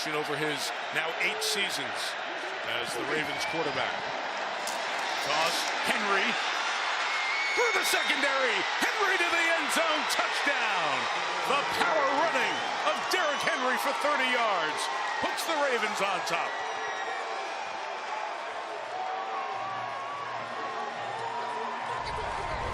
production over his now 8 seasons as the Ravens quarterback. Toss, Henry through the secondary. Henry to the end zone, touchdown. The power running of Derrick Henry for 30 yards puts the Ravens on top.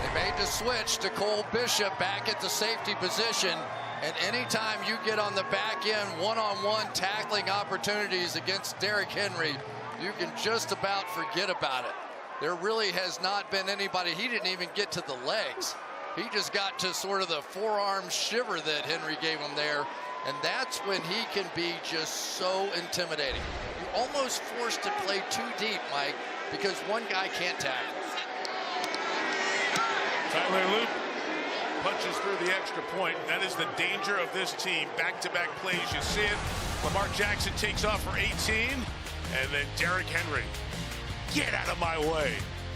They made the switch to Cole Bishop back at the safety position. And anytime you get on the back end, one-on-one tackling opportunities against Derrick Henry, you can just about forget about it. There really has not been anybody. He didn't even get to the legs. He just got to sort of the forearm shiver that Henry gave him there. And that's when he can be just so intimidating. You're almost forced to play too deep, Mike, because one guy can't tackle. Tyler Luke punches through the extra point. That is the danger of this team. Back-to-back plays, you see it. Lamar Jackson takes off for 18, and then Derrick Henry. Get out of my way.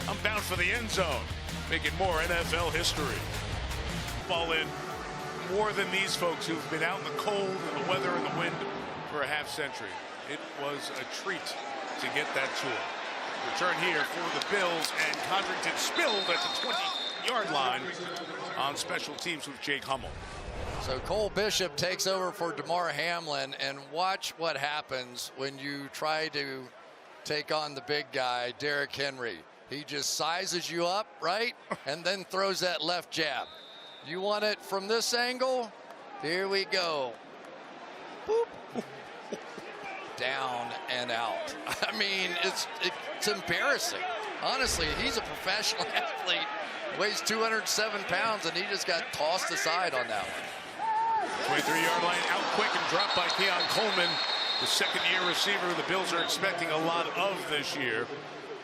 I'm bound for the end zone. Making more NFL history. Fall in more than these folks who've been out in the cold and the weather and the wind for a half century. It was a treat to get that tour. Return here for the Bills, and Codrington spilled at the 20-yard line on special teams with Jake Hummel. So Cole Bishop takes over for Damar Hamlin, and watch what happens when you try to take on the big guy, Derrick Henry. He just sizes you up, right? And then throws that left jab. You want it from this angle? Here we go. Boop. Down and out. I mean, it's embarrassing. Honestly, he's a professional athlete, weighs 207 pounds, and he just got tossed aside on that one. 23-yard line, out quick and dropped by Keon Coleman, the second-year receiver the Bills are expecting a lot of this year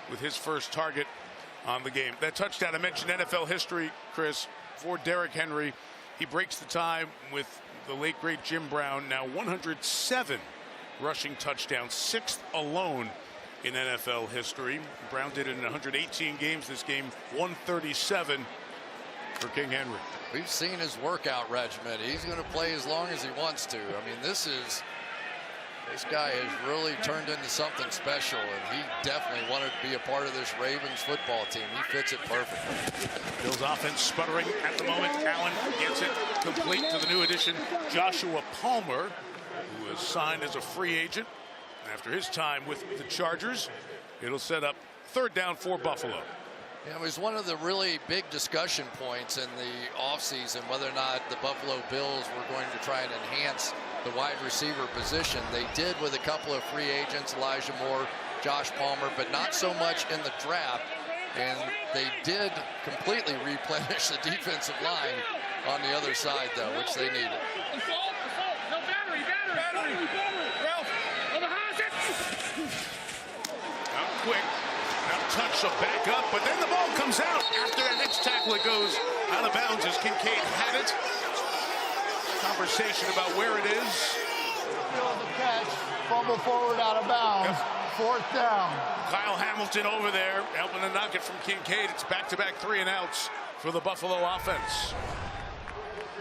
with his first target on the game. That touchdown, I mentioned NFL history, Chris, for Derrick Henry. He breaks the tie with the late, great Jim Brown, now 107 rushing touchdowns, 6th alone in NFL history. Brown did it in 118 games. This game, 137 for King Henry. We've seen his workout regimen. He's going to play as long as he wants to. I mean, this guy has really turned into something special, and he definitely wanted to be a part of this Ravens football team. He fits it perfectly. Bills offense sputtering at the moment. Allen gets it complete to the new addition, Joshua Palmer, who is signed as a free agent after his time with the Chargers. It'll set up 3rd down for Buffalo. Yeah, it was one of the really big discussion points in the offseason, whether or not the Buffalo Bills were going to try and enhance the wide receiver position. They did with a couple of free agents, Elijah Moore, Josh Palmer, but not so much in the draft. And they did completely replenish the defensive line on the other side, though, which they needed. Out quick, out touch, so back up, but then the ball comes out. After that next tackle, it goes out of bounds as Kincaid had it. Conversation about where it is. The catch, fumble forward out of bounds, 4th down. Kyle Hamilton over there helping to knock it from Kincaid. It's back-to-back 3 and outs for the Buffalo offense.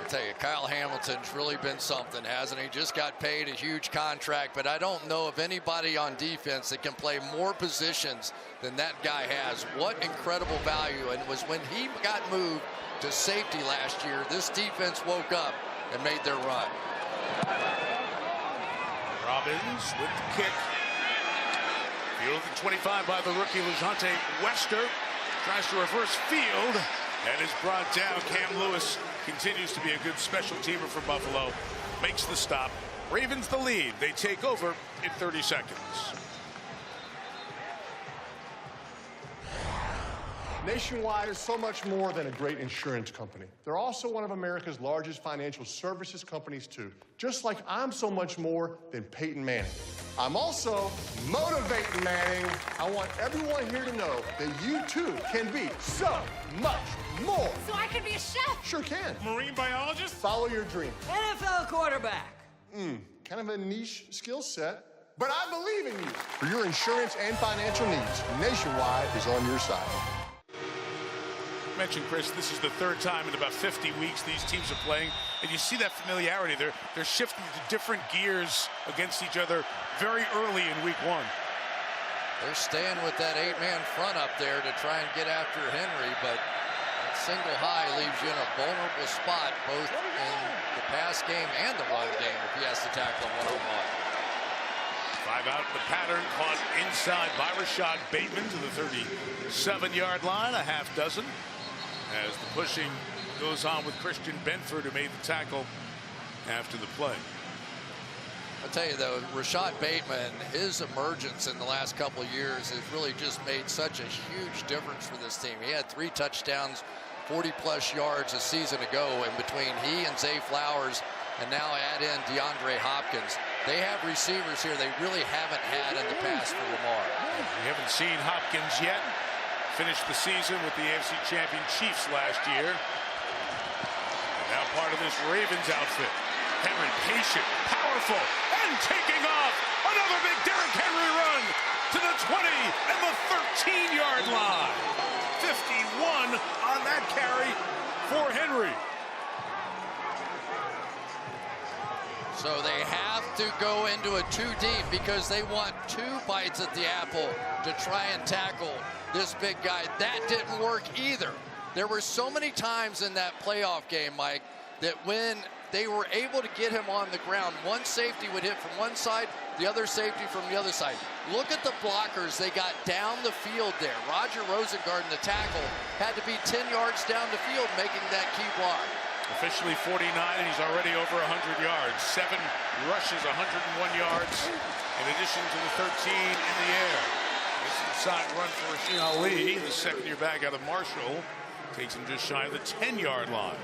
I tell you, Kyle Hamilton's really been something, hasn't he? Just got paid a huge contract, but I don't know of anybody on defense that can play more positions than that guy has. What incredible value. And it was when he got moved to safety last year, this defense woke up and made their run. Robbins with the kick. Fielded at 25 by the rookie LeJontay Wester. Tries to reverse field and is brought down. Cam Lewis continues to be a good special teamer for Buffalo. Makes the stop. Ravens the lead. They take over in 30 seconds. Nationwide is so much more than a great insurance company. They're also one of America's largest financial services companies, too. Just like I'm so much more than Peyton Manning. I'm also motivating Manning. I want everyone here to know that you, too, can be so much more. So I could be a chef. Sure can. Marine biologist? Follow your dream. NFL quarterback. Kind of a niche skill set, but I believe in you. For your insurance and financial needs, Nationwide is on your side. mentioned, Chris, this is the third time in about 50 weeks these teams are playing, and you see that familiarity. They're shifting to different gears against each other very early in week one. They're staying with that 8-man front up there to try and get after Henry, but that single high leaves you in a vulnerable spot, both in the pass game and the run game, if he has to tackle him one-on-one. 5 out in the pattern, caught inside by Rashad Bateman to the 37-yard line, a half dozen, as the pushing goes on with Christian Benford, who made the tackle after the play. I'll tell you, though, Rashad Bateman, his emergence in the last couple of years has really just made such a huge difference for this team. He had 3 touchdowns, 40-plus yards a season ago, in between he and Zay Flowers, and now add in DeAndre Hopkins. They have receivers here they really haven't had in the past for Lamar. We haven't seen Hopkins yet. Finished the season with the AFC champion Chiefs last year. And now part of this Ravens outfit. Henry, patient, powerful, and taking off. Another big Derrick Henry run to the 20 and the 13-yard line. 51 on that carry for Henry. So they have to go into a 2 deep because they want 2 bites at the apple to try and tackle this big guy. That didn't work either. There were so many times in that playoff game, Mike, that when they were able to get him on the ground, one safety would hit from one side, the other safety from the other side. Look at the blockers they got down the field there. Roger Rosengarten, the tackle, had to be 10 yards down the field making that key block. Officially 49, and he's already over 100 yards. 7 rushes, 101 yards, in addition to the 13 in the air. This inside run for Rasheen Ali, the second-year back out of Marshall, takes him just shy of the 10-yard line.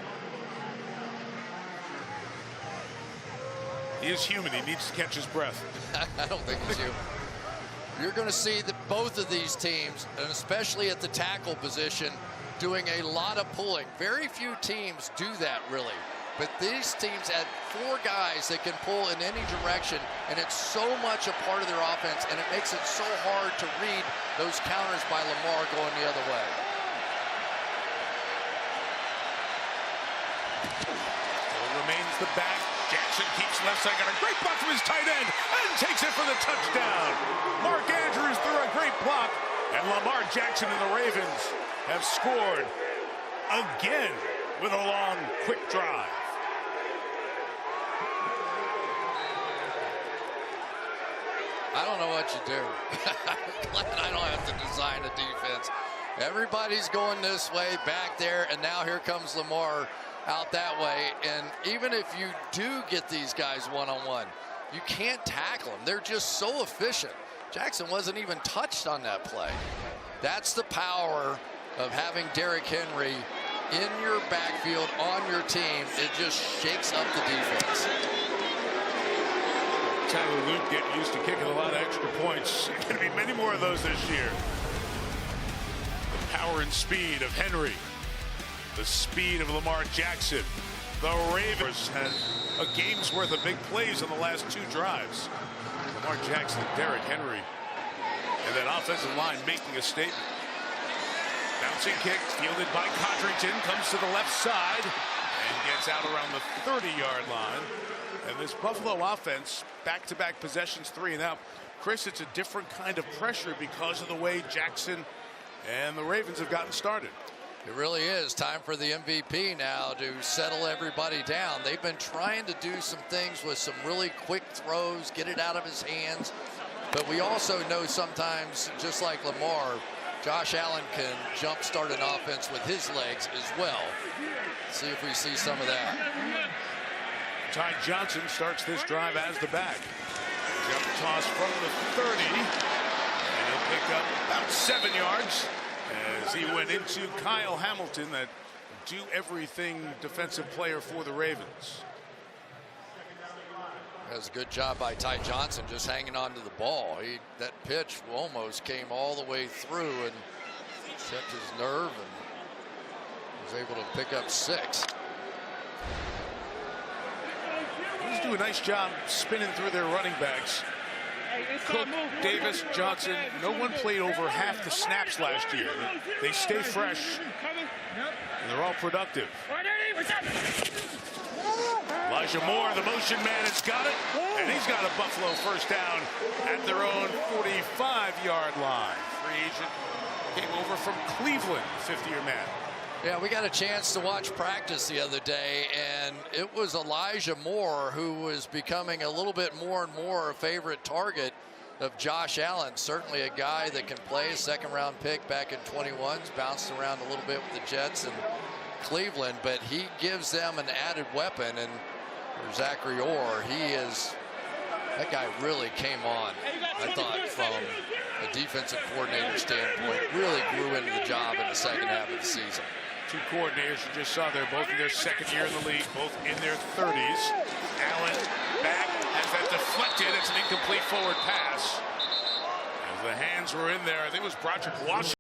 He is human. He needs to catch his breath. I don't think he's human. You're going to see that both of these teams, and especially at the tackle position, doing a lot of pulling. Very few teams do that, really. But these teams had 4 guys that can pull in any direction, and it's so much a part of their offense, and it makes it so hard to read those counters by Lamar going the other way. Still remains the back. Jackson keeps left side, got a great block from his tight end, and takes it for the touchdown. Mark Andrews threw a great block, and Lamar Jackson and the Ravens have scored again with a long, quick drive. I don't know what you do. I don't have to design a defense. Everybody's going this way, back there, and now here comes Lamar out that way. And even if you do get these guys one-on-one, you can't tackle them. They're just so efficient. Jackson wasn't even touched on that play. That's the power of having Derrick Henry in your backfield on your team. It just shakes up the defense. Tyler Luke getting used to kicking a lot of extra points. There's going to be many more of those this year. The power and speed of Henry. The speed of Lamar Jackson. The Ravens had a game's worth of big plays on the last 2 drives. Lamar Jackson, Derrick Henry, and that offensive line making a statement. Bouncing kick fielded by Codrington, comes to the left side and gets out around the 30-yard line. And this Buffalo offense, back-to-back possessions, 3 and out. Chris, it's a different kind of pressure because of the way Jackson and the Ravens have gotten started. It really is time for the MVP now to settle everybody down. They've been trying to do some things with some really quick throws, get it out of his hands. But we also know sometimes, just like Lamar, Josh Allen can jumpstart an offense with his legs as well. See if we see some of that. Ty Johnson starts this drive as the back. Jump toss from the 30. And he'll pick up about 7 yards as he went into Kyle Hamilton, that do-everything defensive player for the Ravens. That was a good job by Ty Johnson, just hanging on to the ball. That pitch almost came all the way through and checked his nerve and was able to pick up 6. He's doing a nice job spinning through their running backs. Cook, Davis, Johnson, no one played over half the snaps last year. They stay fresh, and they're all productive. Elijah Moore, the motion man, has got it, and he's got a Buffalo first down at their own 45-yard line. Free agent came over from Cleveland, 50-year man. Yeah, we got a chance to watch practice the other day, and it was Elijah Moore who was becoming a little bit more and more a favorite target of Josh Allen. Certainly a guy that can play, a second-round pick back in 21s, bounced around a little bit with the Jets and Cleveland, but he gives them an added weapon. And for Zachary Orr, that guy really came on, I thought, from a defensive coordinator standpoint, really grew into the job in the second half of the season. Two coordinators you just saw there, both in their second year in the league, both in their 30s. Allen back, has that deflected. It's an incomplete forward pass. As the hands were in there, I think it was Broderick Washington.